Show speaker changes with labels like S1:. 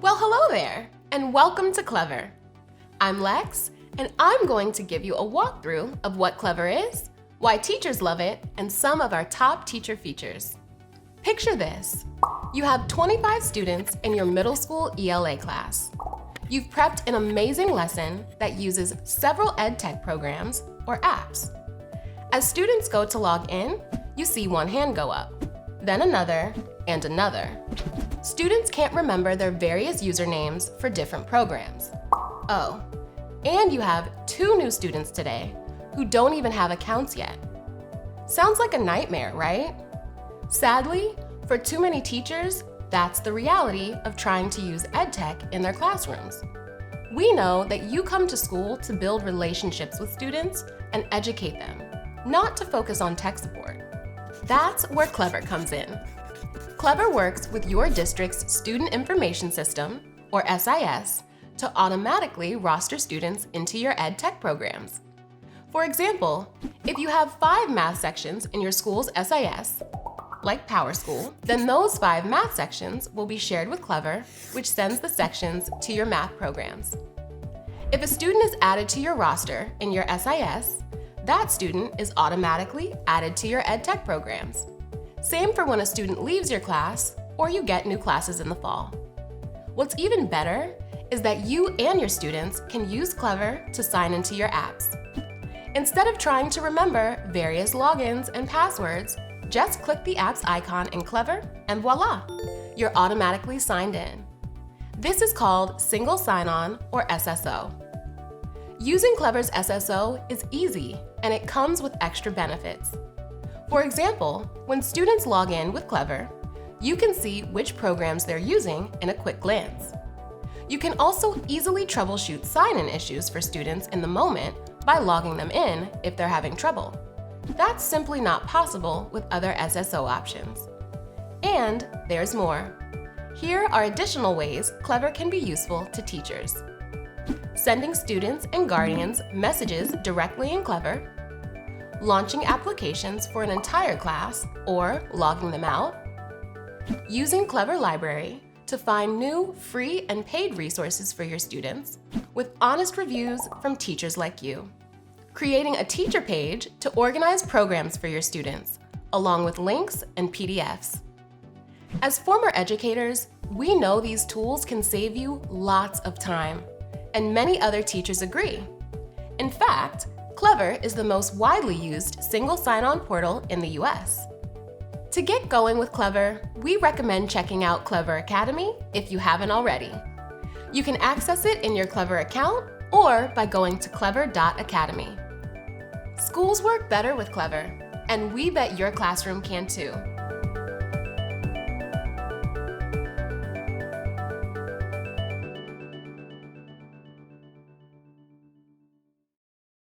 S1: Well, hello there, and welcome to Clever. I'm Lex, and I'm going to give you a walkthrough of what Clever is, why teachers love it, and some of our top teacher features. Picture this. You have 25 students in your middle school ELA class. You've prepped an amazing lesson that uses several EdTech programs or apps. As students go to log in, you see one hand go up, then another, and another. Students can't remember their various usernames for different programs. Oh, and you have 2 new students today who don't even have accounts yet. Sounds like a nightmare, right? Sadly, for too many teachers, that's the reality of trying to use EdTech in their classrooms. We know that you come to school to build relationships with students and educate them, not to focus on tech support. That's where Clever comes in. Clever works with your district's Student Information System, or SIS, to automatically roster students into your EdTech programs. For example, if you have 5 math sections in your school's SIS, like PowerSchool, then those 5 math sections will be shared with Clever, which sends the sections to your math programs. If a student is added to your roster in your SIS, that student is automatically added to your EdTech programs. Same for when a student leaves your class or you get new classes in the fall. What's even better is that you and your students can use Clever to sign into your apps. Instead of trying to remember various logins and passwords, just click the app's icon in Clever and voila, you're automatically signed in. This is called Single Sign-On or SSO. Using Clever's SSO is easy and it comes with extra benefits. For example, when students log in with Clever, you can see which programs they're using in a quick glance. You can also easily troubleshoot sign-in issues for students in the moment by logging them in if they're having trouble. That's simply not possible with other SSO options. And there's more. Here are additional ways Clever can be useful to teachers. Sending students and guardians messages directly in Clever, launching applications for an entire class or logging them out, using Clever Library to find new free and paid resources for your students with honest reviews from teachers like you, creating a teacher page to organize programs for your students, along with links and PDFs. As former educators, we know these tools can save you lots of time, and many other teachers agree. In fact, Clever is the most widely used single sign-on portal in the US. To get going with Clever, we recommend checking out Clever Academy if you haven't already. You can access it in your Clever account or by going to clever.academy. Schools work better with Clever, and we bet your classroom can too.